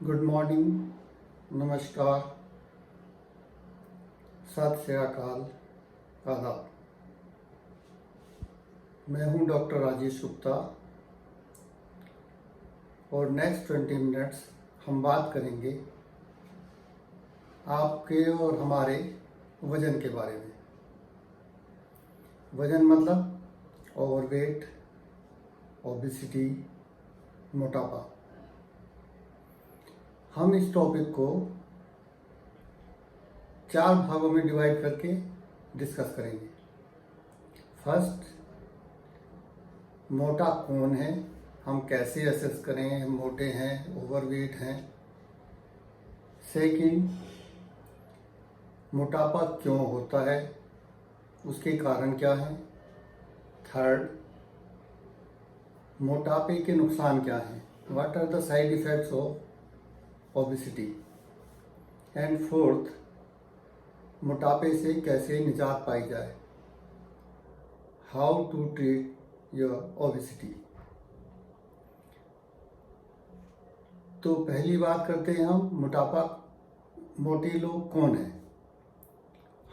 Good morning, नमस्कार, सत श्री अकाल, आदाब। मैं हूं डॉक्टर राजेश गुप्ता और नेक्स्ट 20 मिनट्स हम बात करेंगे आपके और हमारे वज़न के बारे में। वज़न मतलब ओवरवेट, ओबेसिटी, मोटापा। हम इस टॉपिक को 4 भागों में डिवाइड करके डिस्कस करेंगे। फर्स्ट, मोटा कौन है, हम कैसे असेस करें मोटे हैं, ओवरवेट हैं। सेकंड, मोटापा क्यों होता है, उसके कारण क्या हैं। थर्ड, मोटापे के नुकसान क्या हैं, what are the side effects of obesity. And fourth, मोटापे से कैसे निजात पाई जाए, how to treat your obesity. तो पहली बात करते हैं हम मोटापा। मोटे लोग कौन हैं,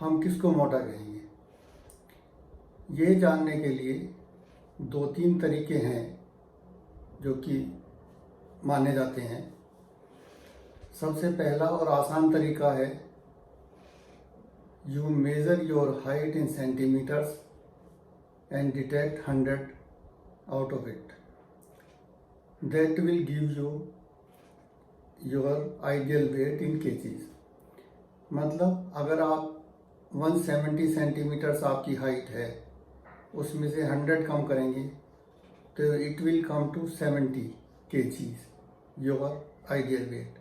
हम किसको मोटा कहेंगे। ये जानने के लिए 2-3 तरीके हैं जो कि माने जाते हैं। सबसे पहला और आसान तरीका है, you measure your height in centimetres and detect 100 out of it. That will give you your ideal weight in kgs. मतलब अगर आप 170 सेंटीमीटर्स आपकी हाइट है, उसमें से 100 कम करेंगे तो it will come to 70 kgs, your ideal weight.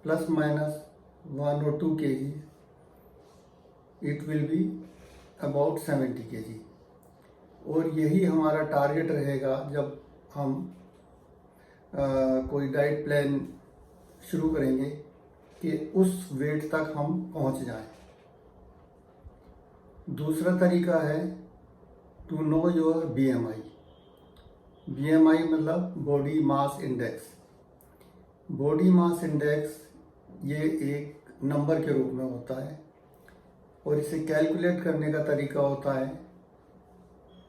Plus minus 1 or 2 kg, it will be about 70 kg। और यही हमारा टारगेट रहेगा जब हम कोई डाइट प्लान शुरू करेंगे कि उस वेट तक हम पहुंच जाएं। दूसरा तरीका है to know your BMI। BMI मतलब body mass index. Body mass index ये एक नंबर के रूप में होता है और इसे कैलकुलेट करने का तरीका होता है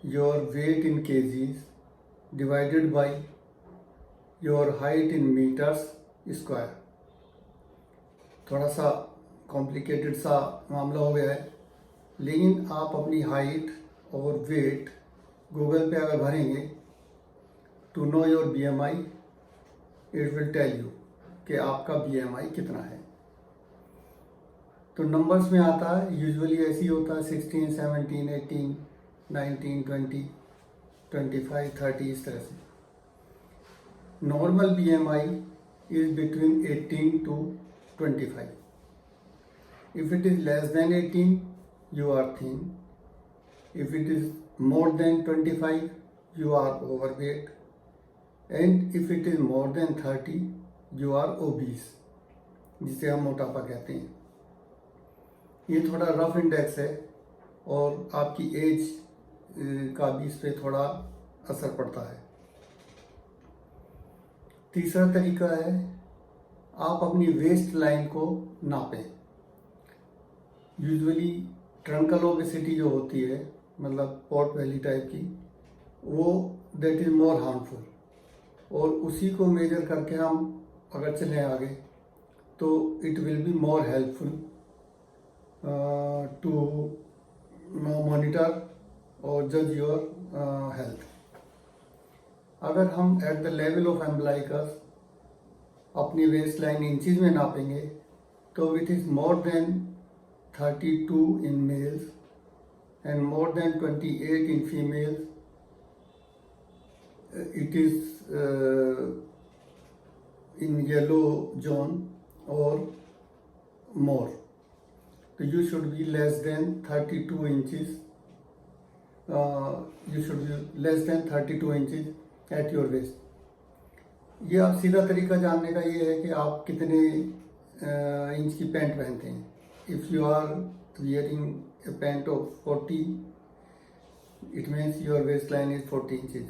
your weight in kgs divided by your height in meters square। थोड़ा सा कॉम्प्लिकेटेड सा मामला हो गया है, लेकिन आप अपनी हाइट और वेट गूगल पे अगर भरेंगे to know your BMI, it will tell you कि आपका BMI कितना है। तो नंबर्स में आता है, यूजुअली ऐसे ही होता है 16, 17, 18, 19, 20, 25, 30, इस तरह से। Normal BMI is between 18 to 25। If it is less than 18 you are thin, if it is more than 25 you are overweight, and if it is more than 30 you are obese, जिसे हम मोटापा कहते हैं। ये थोड़ा रफ इंडेक्स है और आपकी एज का भी इस पर थोड़ा असर पड़ता है। तीसरा तरीका है, आप अपनी वेस्ट लाइन को नापें। यूजुअली ट्रंकल ओबेसिटी जो होती है, मतलब पॉट बेली टाइप की, वो दैट इज मोर हार्मफुल, और उसी को मेजर करके हम अगर चलें आगे तो it will be more helpful to monitor और जज योर हेल्थ। अगर हम at the level of umbilicus अपनी वेस्ट लाइन इंचज़ में नापेंगे तो it is more than 32 in males and more than 28 in females. It is in yellow zone और more, तो you should be less than 32 inches, you should be less than 32 inches at your waist। ये आप सीधा तरीका जानने का ये है कि आप कितने इंच की पैंट पहनते हैं। If you are wearing a pant of 40, it means your waist line is 40 inches।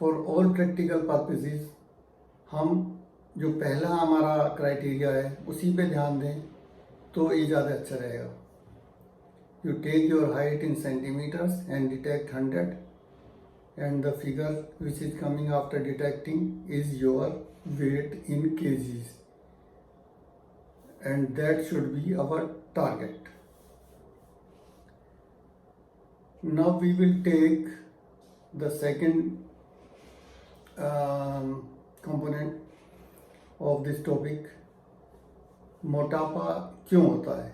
For all practical purposes हम जो पहला हमारा क्राइटेरिया है उसी पे ध्यान दें तो ये ज़्यादा अच्छा रहेगा. You take your height in centimeters and detect 100, and the figure which is coming after detecting is your weight in kgs, and that should be our target. Now we will take the second component of this topic. मोटापा क्यों होता है?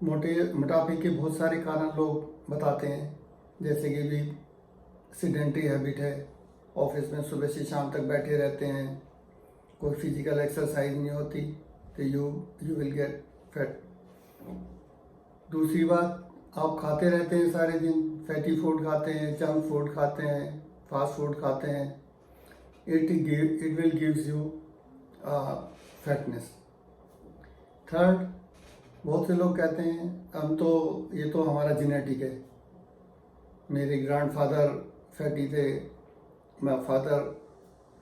मोटापे के बहुत सारे कारण लोग बताते हैं, जैसे कि भी सीडेंटरी हैबिट है, ऑफिस में सुबह से शाम तक बैठे रहते हैं, कोई फिजिकल एक्सरसाइज नहीं होती, तो यू विल गेट फैट. दूसरी बात, आप खाते रहते हैं सारे दिन, फैटी फूड खाते हैं, जंक फूड खाते हैं, फास्ट फूड खाते हैं, it will gives you fatness. Third, बहुत से लोग कहते हैं हम तो ये तो हमारा जेनेटिक है, मेरे ग्रैंडफादर फैटी थे, my father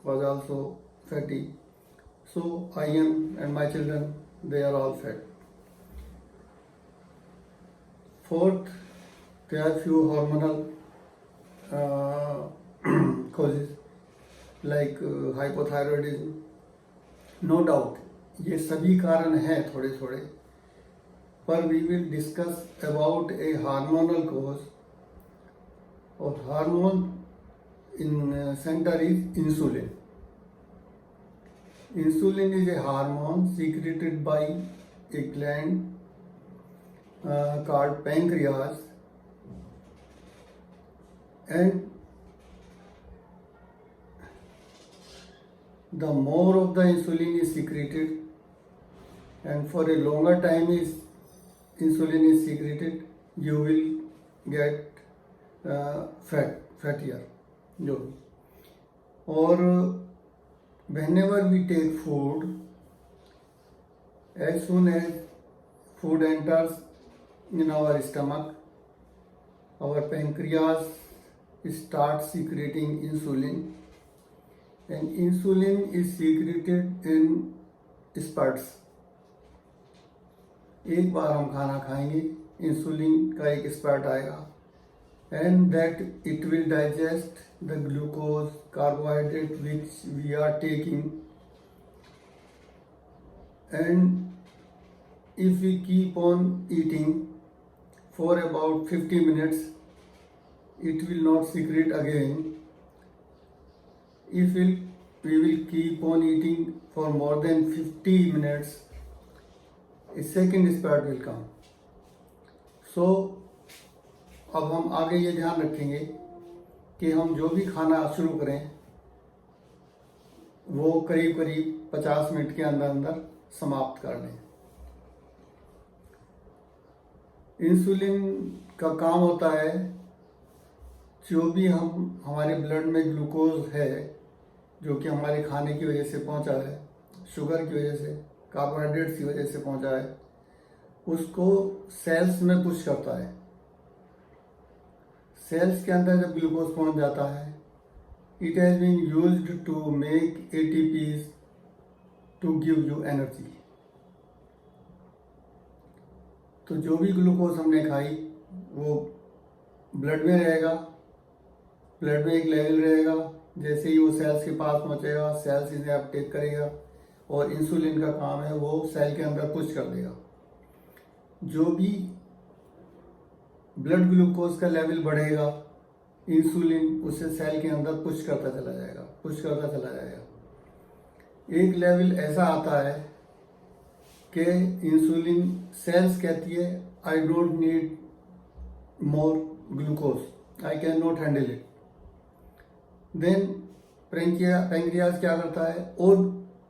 was also fatty, so I am and my children they are all fat. Fourth, there are few hormonal causes like hypothyroidism. No doubt, ये सभी कारण हैं थोड़े थोड़े, पर we will discuss about a hormonal cause. और hormone in center is insulin. Insulin is a hormone secreted by a gland called pancreas, and the more of the insulin is secreted and for a longer time is insulin is secreted, you will get fattier. Or whenever we take food, as soon as food enters in our stomach, our pancreas starts secreting insulin, and insulin is secreted in spurts. एक बार हम खाना खाएंगे, insulin का एक spurt आएगा, and that it will digest the glucose, carbohydrate which we are taking, and if we keep on eating for about 50 minutes, it will not secrete again. If we will keep on eating for more than 50 minutes, a second spurt will come. So अब हम आगे ये ध्यान रखेंगे कि हम जो भी खाना शुरू करें वो करीब करीब 50 मिनट के अंदर अंदर समाप्त कर लें. इंसुलिन का काम होता है, जो भी हमारे ब्लड में ग्लूकोज है जो कि हमारे खाने की वजह से पहुंचा है, शुगर की वजह से, कार्बोहाइड्रेट्स की वजह से पहुंचा है, उसको सेल्स में पुश करता है. सेल्स के अंदर जब ग्लूकोज पहुंच जाता है, it has been used to make ATPs to give you energy. तो जो भी ग्लूकोज हमने खाई वो ब्लड में रहेगा, ब्लड में एक लेवल रहेगा, जैसे ही वो सेल्स के पास पहुंचेगा सेल्स इसे अपटेक करेगा और इंसुलिन का काम है वो सेल के अंदर पुश कर देगा. जो भी ब्लड ग्लूकोज का लेवल बढ़ेगा, इंसुलिन उसे सेल के अंदर पुश करता चला जाएगा. एक लेवल ऐसा आता है कि इंसुलिन सेल्स कहती है I don't need more glucose, I can not handle it. Then pancreas क्या करता है, और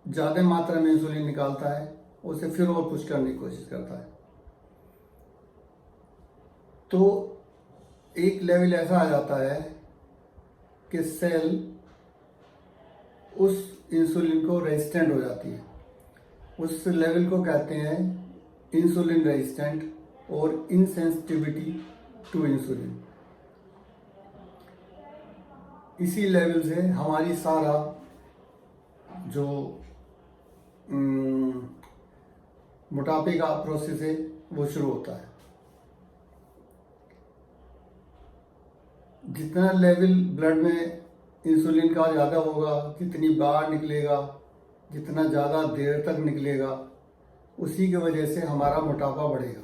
ज़्यादा मात्रा में इंसुलिन निकालता है, उसे फिर और पुश करने की कोशिश करता है. तो एक लेवल ऐसा आ जाता है कि सेल उस इंसुलिन को रेजिस्टेंट हो जाती है. उस लेवल को कहते हैं इंसुलिन रेजिस्टेंट और इनसेंसिटिविटी टू इंसुलिन. इसी लेवल से हमारी सारा जो मोटापे का प्रोसेस है वो शुरू होता है। जितना लेवल ब्लड में इंसुलिन का ज़्यादा होगा, जितनी बार निकलेगा, जितना ज़्यादा देर तक निकलेगा, उसी की वजह से हमारा मोटापा बढ़ेगा।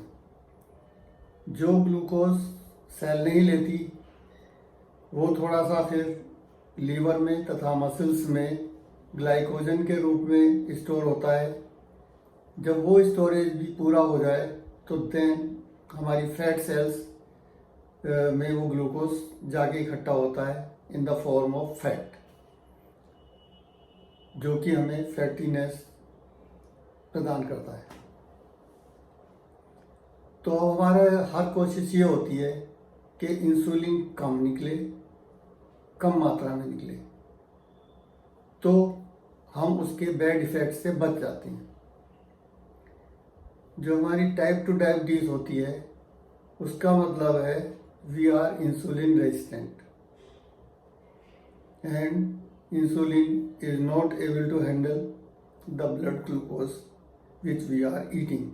जो ग्लूकोज सेल नहीं लेती वो थोड़ा सा फिर लीवर में तथा मसल्स में ग्लाइकोजन के रूप में स्टोर होता है। जब वो स्टोरेज भी पूरा हो जाए तो देन हमारी फैट सेल्स में वो ग्लूकोज जाके इकट्ठा होता है in the form of fat, जो कि हमें फैटीनेस प्रदान करता है। तो हमारे हर कोशिश ये होती है कि इंसुलिन कम निकले, कम मात्रा में निकले, तो हम उसके बैड इफेक्ट से बच जाते हैं। जो हमारी टाइप 2 डायबिटीज़ होती है उसका मतलब है we are insulin resistant and insulin is not able to handle the blood glucose which we are eating.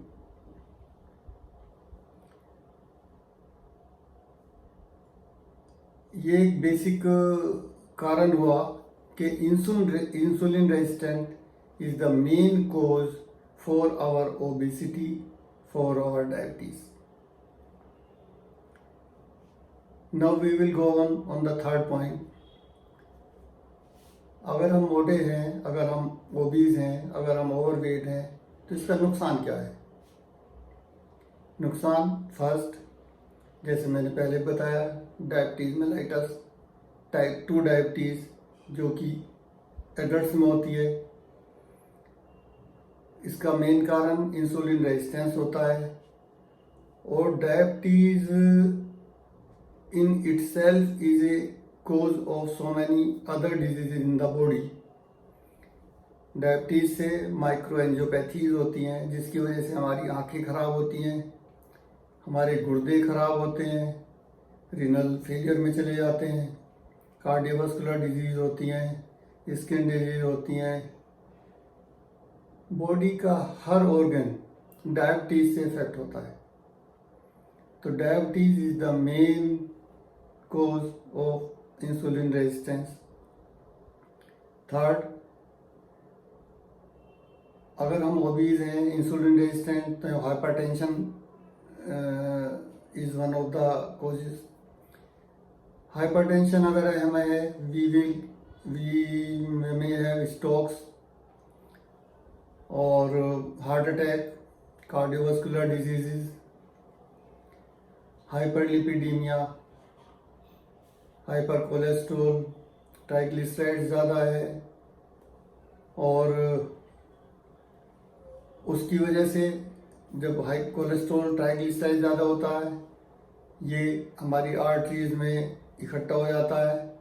ये एक बेसिक कारण हुआ कि insulin resistant is the main cause for our obesity, for our diabetes. Now we will go on the third point. अगर हम मोटे हैं, अगर हम ओबीज हैं, अगर हम ओवरवेट हैं, तो इसका नुकसान क्या है? नुकसान फर्स्ट, जैसे मैंने पहले बताया, डायबिटीज़ मेलाइटस, टाइप 2 डायबिटीज़ जो कि एडल्ट्स में होती है, इसका मेन कारण इंसुलिन रेजिस्टेंस होता है। और diabetes in itself is a cause of so many other diseases in the body. Diabetes से माइक्रो एंजियोपैथीज होती हैं जिसकी वजह से हमारी आंखें खराब होती हैं, हमारे गुर्दे खराब होते हैं, रीनल फेलियर में चले जाते हैं, कार्डियोवास्कुलर डिजीज़ होती हैं, स्किन डिजीज़ होती हैं। बॉडी का हर ऑर्गन डायबिटीज़ से इफेक्ट होता है। तो diabetes is the main cause of insulin resistance. Third, अगर हम ओबीज हैं, इंसुलिन रेजिस्टेंट, तो hypertension is one of the causes. Hypertension अगर हमें है, वी में हैव स्ट्रोक्स और heart attack, cardiovascular diseases, hyperlipidaemia, hyper cholesterol, triglyceride ज़्यादा है, और उसकी वजह से जब हाई कोलेस्ट्रोल ट्राइग्लिसराइड ज़्यादा होता है, ये हमारी आर्टरीज में इकट्ठा हो जाता है,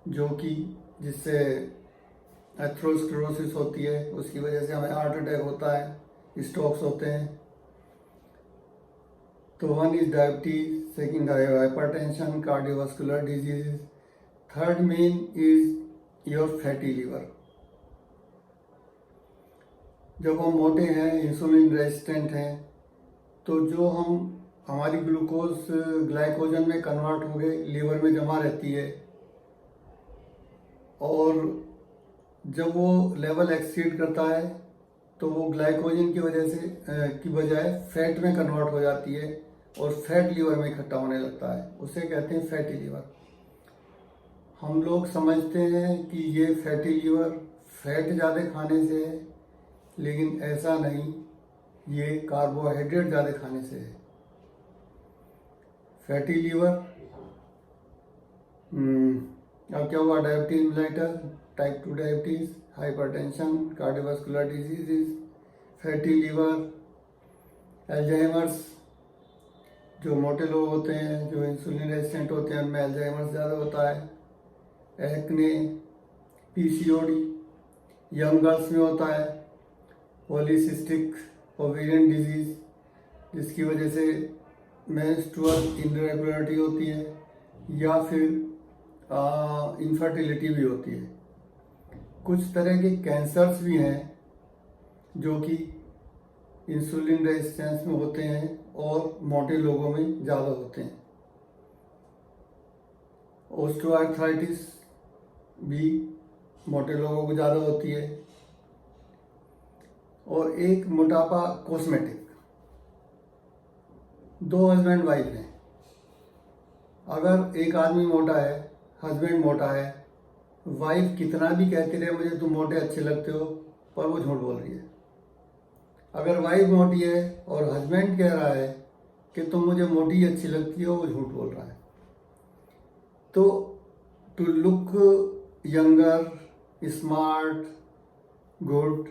जो कि जिससे एथेरोस्क्लेरोसिस होती है, उसकी वजह से हमें हार्ट अटैक होता है, स्ट्रोक्स होते हैं। तो one is diabetes, second hypertension, cardiovascular disease, third main is your fatty liver. जब हम मोटे हैं, इंसुलिन रेजिस्टेंट हैं, तो जो हमारी ग्लूकोज ग्लाइकोजन में कन्वर्ट हो गए लीवर में जमा रहती है, और जब वो लेवल एक्सीड करता है तो वो ग्लाइकोजन की वजह से की बजाय फैट में कन्वर्ट हो जाती है और फैट लीवर में इकट्ठा होने लगता है। उसे कहते हैं फैटी लीवर। हम लोग समझते हैं कि ये फैटी लीवर फैट ज़्यादा खाने से है, लेकिन ऐसा नहीं, ये कार्बोहाइड्रेट ज़्यादा खाने से है। फैटी लीवर अब क्या हुआ? Diabetes mellitus, type 2 diabetes, hypertension, cardiovascular disease, fatty liver, Alzheimer's. जो मोटे लोग होते हैं, जो इंसुलिन रेजिस्टेंट होते हैं, उनमें अल्जाइमर्स ज़्यादा होता है। एक्ने, पीसीओडी यंग गर्ल्स में होता है। पॉलीसिस्टिक ओवेरियन डिजीज़, जिसकी वजह से मेंस्ट्रुअल इरेगुलरिटी होती है, या फिर इनफर्टिलिटी भी होती है। कुछ तरह के कैंसर्स भी हैं जो कि इंसुलिन रेजिस्टेंस में होते हैं और मोटे लोगों में ज़्यादा होते हैं। ऑस्टियोआर्थराइटिस भी मोटे लोगों को ज़्यादा होती है। और एक मोटापा कॉस्मेटिक। दो हस्बैंड वाइफ हैं, अगर एक आदमी मोटा है, हस्बैंड मोटा है, वाइफ कितना भी कहती रहे मुझे तुम मोटे अच्छे लगते हो, पर वो झूठ बोल रही है। अगर वाइफ मोटी है और हस्बैंड कह रहा है कि तुम मुझे मोटी अच्छी लगती हो, वो झूठ बोल रहा है। तो to look younger, smart, good,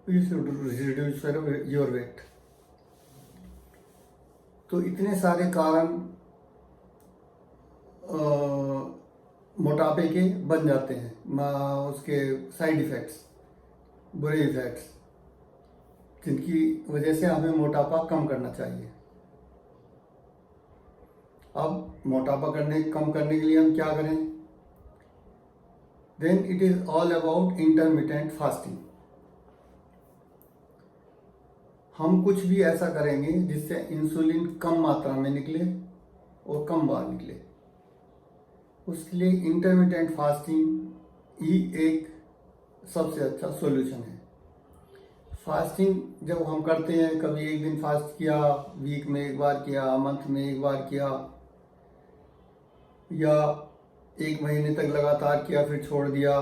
you should reduce your weight. तो इतने सारे कारण मोटापे के बन जाते हैं, उसके साइड इफ़ेक्ट्स, बुरे इफ़ेक्ट्स, जिनकी वजह से हमें मोटापा कम करना चाहिए। अब मोटापा कम करने के लिए हम क्या करें? Then it is all about intermittent fasting. हम कुछ भी ऐसा करेंगे जिससे इंसुलिन कम मात्रा में निकले और कम बार निकले। उसके लिए इंटरमिटेंट फास्टिंग ही एक सबसे अच्छा सॉल्यूशन है। फास्टिंग जब हम करते हैं, कभी एक दिन फास्ट किया, वीक में एक बार किया, मंथ में एक बार किया, या एक महीने तक लगातार किया फिर छोड़ दिया,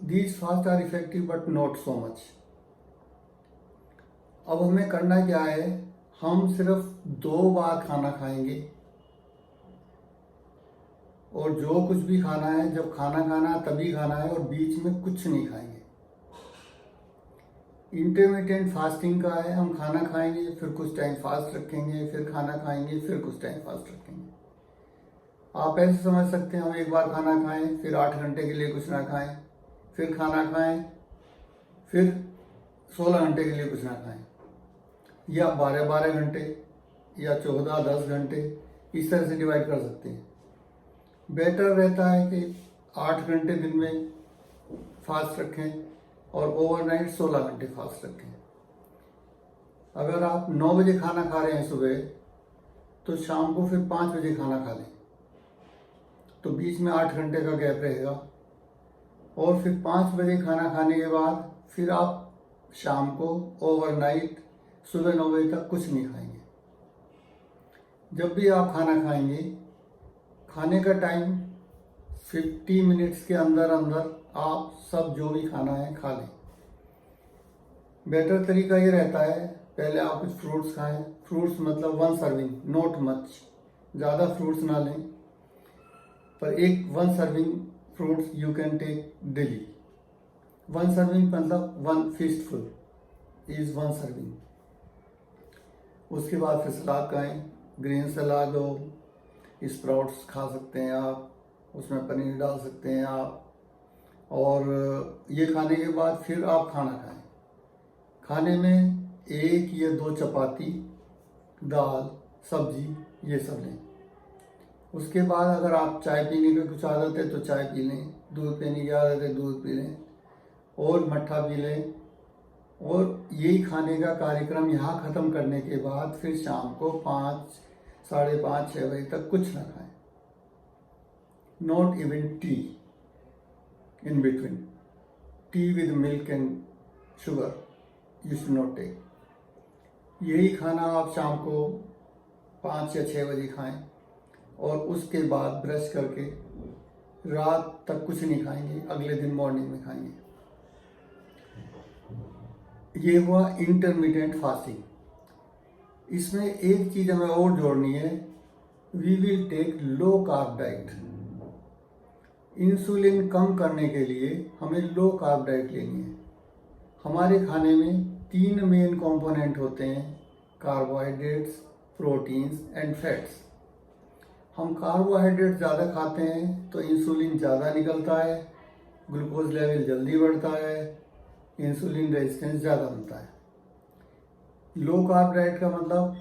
these fast are effective but not so much. अब हमें करना क्या है? हम सिर्फ 2 बार खाना खाएंगे और जो कुछ भी खाना है, जब खाना खाना है तभी खाना है और बीच में कुछ नहीं खाएंगे। इंटरमिटेंट फास्टिंग का है, हम खाना खाएंगे फिर कुछ टाइम फास्ट रखेंगे, फिर खाना खाएंगे फिर कुछ टाइम फास्ट रखेंगे। आप ऐसे समझ सकते हैं, हम एक बार खाना खाएं फिर 8 घंटे के लिए कुछ ना खाएं, फिर खाना खाएं फिर 16 घंटे के लिए कुछ ना खाएं, या 12-12 घंटे या 14-10 घंटे, इस तरह से डिवाइड कर सकते हैं। बेटर रहता है कि 8 घंटे दिन में फास्ट रखें और ओवरनाइट 16 घंटे फास्ट रखें। अगर आप 9 बजे खाना खा रहे हैं सुबह, तो शाम को फिर 5 बजे खाना खा लें, तो बीच में 8 घंटे का गैप रहेगा। और फिर 5 बजे खाना खाने के बाद फिर आप शाम को ओवरनाइट सुबह 9 बजे तक कुछ नहीं खाएंगे। जब भी आप खाना खाएंगे, खाने का टाइम 50 मिनट्स के अंदर अंदर आप सब जो भी खाना है खा लें। बेटर तरीका ये रहता है, पहले आप कुछ फ्रूट्स खाएं। फ्रूट्स मतलब 1 सर्विंग, नॉट मच, ज़्यादा फ्रूट्स ना लें, पर 1 serving fruits you can take daily. 1 serving मतलब 1 फीस्टफुल इज 1 सर्विंग। उसके बाद फिर सलाद खाएं, ग्रीन सलाद हो, स्प्राउट्स खा सकते हैं आप, उसमें पनीर डाल सकते हैं आप। और ये खाने के बाद फिर आप खाना खाएं। खाने में 1 या 2 चपाती, दाल, सब्जी, ये सब लें। उसके बाद अगर आप चाय पीने की कुछ आदत है तो चाय पी लें, दूध पीने की आदत है दूध पी लें, और मट्ठा पी लें। और यही खाने का कार्यक्रम यहाँ ख़त्म करने के बाद फिर शाम को 5, 5:30, 6 बजे तक कुछ ना खाएं। Not even T in between. Tea with milk and sugar you should not take. यही खाना आप शाम को 5 या 6 बजे खाएं और उसके बाद ब्रश करके रात तक कुछ नहीं खाएंगे, अगले दिन मॉर्निंग में खाएंगे। ये हुआ इंटरमिटेंट फास्टिंग। इसमें एक चीज़ हमें और जोड़नी है, we will take low carb diet. Insulin कम करने के लिए हमें लो कार्ब डाइट लेनी है। हमारे खाने में 3 मेन कंपोनेंट होते हैं, कार्बोहाइड्रेट्स, प्रोटीन्स एंड फैट्स। हम कार्बोहाइड्रेट ज़्यादा खाते हैं तो इंसुलिन ज़्यादा निकलता है, ग्लूकोज लेवल जल्दी बढ़ता है, इंसुलिन रेजिस्टेंस ज़्यादा बनता है। लो कार्ब डाइट का मतलब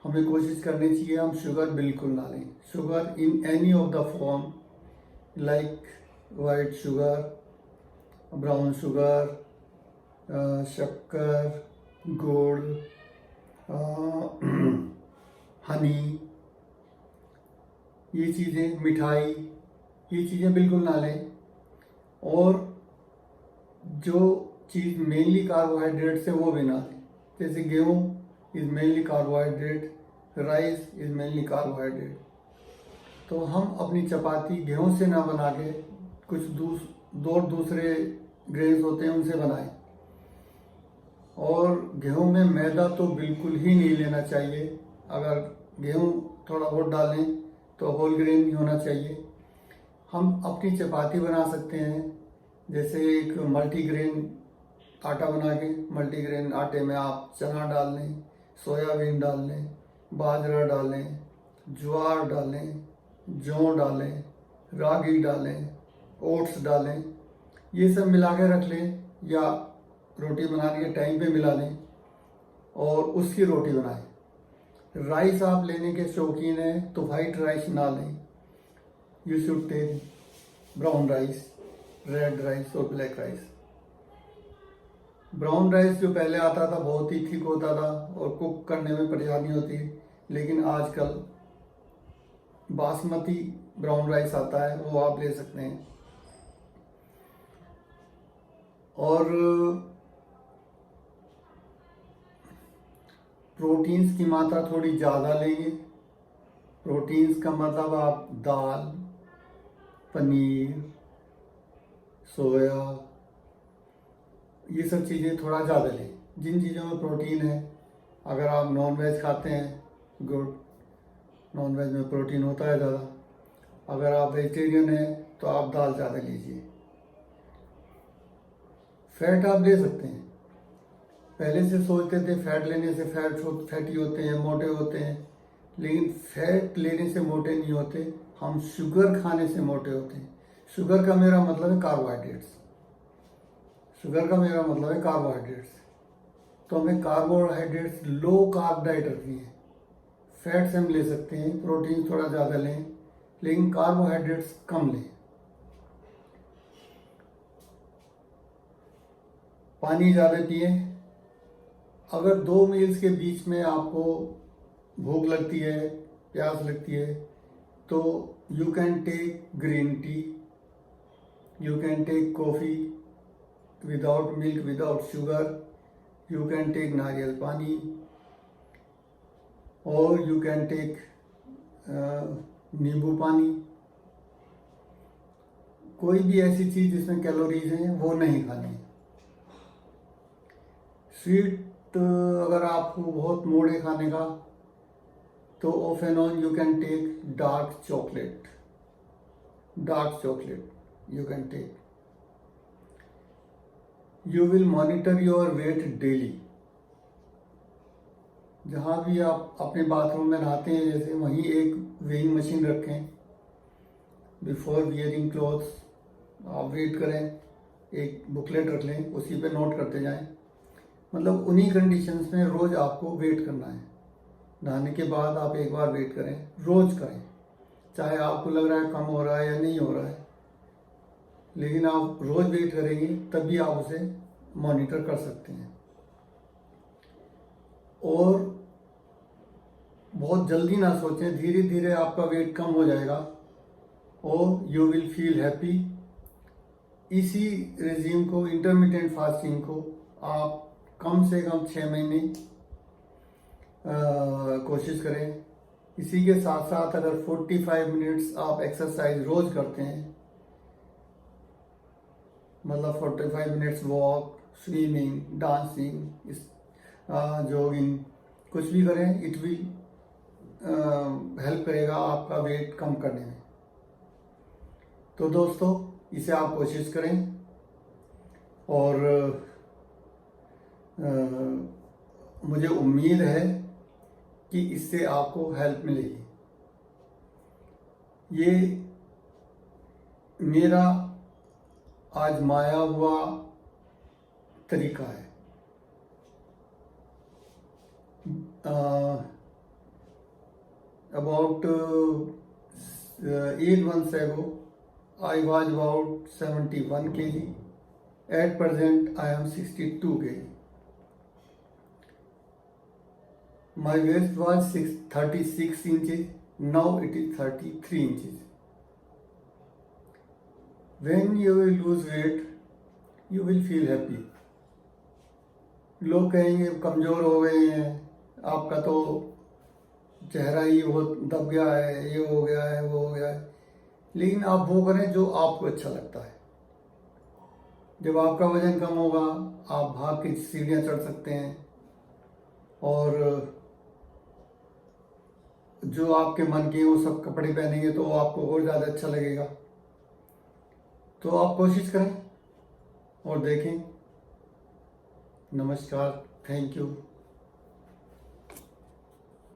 हमें कोशिश करनी चाहिए हम शुगर बिल्कुल ना लें। Sugar in any of the form like white sugar, brown sugar, शक्कर, गुड़, हनी, ये चीज़ें, मिठाई, ये चीज़ें बिल्कुल ना लें। और जो चीज़ मेनली कार्बोहाइड्रेट से वो भी ना लें, जैसे गेहूँ is mainly carbohydrate, rice is mainly carbohydrate. तो हम अपनी चपाती गेहूँ से ना बना के कुछ दूसरे ग्रेन्स होते हैं उनसे बनाएं। और गेहूं में मैदा तो बिल्कुल ही नहीं लेना चाहिए। अगर गेहूं थोड़ा बहुत डालें तो होल ग्रेन ही होना चाहिए। हम अपनी चपाती बना सकते हैं, जैसे एक मल्टीग्रेन आटा बना के, मल्टीग्रेन आटे में आप चना डाल लें, सोयाबीन डाल लें, बाजरा डालें, ज्वार डालें, जौ डालें, रागी डालें, ओट्स डालें, ये सब मिला के रख लें या रोटी बनाने के टाइम पे मिला लें और उसकी रोटी बनाएं। राइस आप लेने के शौकीन हैं तो वाइट राइस ना लें, you should take brown rice, red rice और ब्लैक राइस। ब्राउन राइस जो पहले आता था बहुत ही थिक होता था और कुक करने में परेशानी होती है, लेकिन आजकल बासमती ब्राउन राइस आता है, वो आप ले सकते हैं। और प्रोटीन्स की मात्रा थोड़ी ज़्यादा लेंगे। प्रोटीन्स का मतलब आप दाल, पनीर, सोया, ये सब चीज़ें थोड़ा ज़्यादा लें। जिन चीज़ों में प्रोटीन है, अगर आप नॉन वेज खाते हैं, गुड, नॉन वेज में प्रोटीन होता है ज़्यादा। अगर आप वेजिटेरियन हैं तो आप दाल ज़्यादा लीजिए। फैट आप ले सकते हैं। पहले से सोचते थे फैट लेने से फैटी होते हैं, मोटे होते हैं, लेकिन फैट लेने से मोटे नहीं होते, हम शुगर खाने से मोटे होते हैं। शुगर का मेरा मतलब है कार्बोहाइड्रेट्स। शुगर का मेरा मतलब है कार्बोहाइड्रेट्स। तो हमें कार्बोहाइड्रेट्स लो कार्ब डाइट रखनी है। फैट्स हम ले सकते हैं, प्रोटीन थोड़ा ज़्यादा लें, लेकिन कार्बोहाइड्रेट्स कम लें। पानी ज़्यादा पिए। अगर 2 मील्स के बीच में आपको भूख लगती है, प्यास लगती है, तो you can take green tea, you can take coffee without milk, without sugar, you can take nariyal pani, और यू कैन टेक नींबू पानी। कोई भी ऐसी चीज़ जिसमें कैलोरीज हैं वो नहीं खानी। स्वीट अगर आपको बहुत मूड है खाने का, तो off and on you can take dark chocolate, you can take. You will monitor your weight daily. जहाँ भी आप अपने बाथरूम में नहाते हैं, जैसे वहीं एक वेइंग मशीन रखें। बिफोर वियरिंग क्लॉथ्स आप वेट करें, एक बुकलेट रख लें, उसी पे नोट करते जाएं। मतलब उन्हीं कंडीशंस में रोज़ आपको वेट करना है। नहाने के बाद आप एक बार वेट करें, रोज़ करें, चाहे आपको लग रहा है कम हो रहा है या नहीं हो रहा है, लेकिन आप रोज़ वेट करेंगे तभी आप उसे मॉनिटर कर सकते हैं। और बहुत जल्दी ना सोचें, धीरे धीरे आपका वेट कम हो जाएगा और यू विल फील हैप्पी। इसी रेजिम को, इंटरमिटेंट फास्टिंग को, आप कम से कम 6 महीने कोशिश करें। इसी के साथ साथ अगर 45 मिनट्स आप एक्सरसाइज रोज़ करते हैं, मतलब 45 minutes walk, swimming, dancing, jogging, कुछ भी करें, इट विल हेल्प करेगा आपका वेट कम करने में। तो दोस्तों, इसे आप कोशिश करें और मुझे उम्मीद है कि इससे आपको हेल्प मिलेगी। ये मेरा आजमाया हुआ तरीका है। About 8 months ago, I was about 71 kg. At present, I am 62 kg. My waist was 36 inches. Now it is 33 inches. When you will lose weight, you will feel happy. लोग कहेंगे कमज़ोर हो गए हैं, आपका तो चेहरा ही बहुत दब गया है, ये हो गया है, वो हो गया है। लेकिन आप वो करें जो आपको अच्छा लगता है। जब आपका वजन कम होगा, आप भाग के सीढ़ियाँ चढ़ सकते हैं और जो आपके मन के वो सब कपड़े पहनेंगे तो आपको और ज़्यादा अच्छा लगेगा। तो आप कोशिश करें और देखें। नमस्कार, थैंक यू।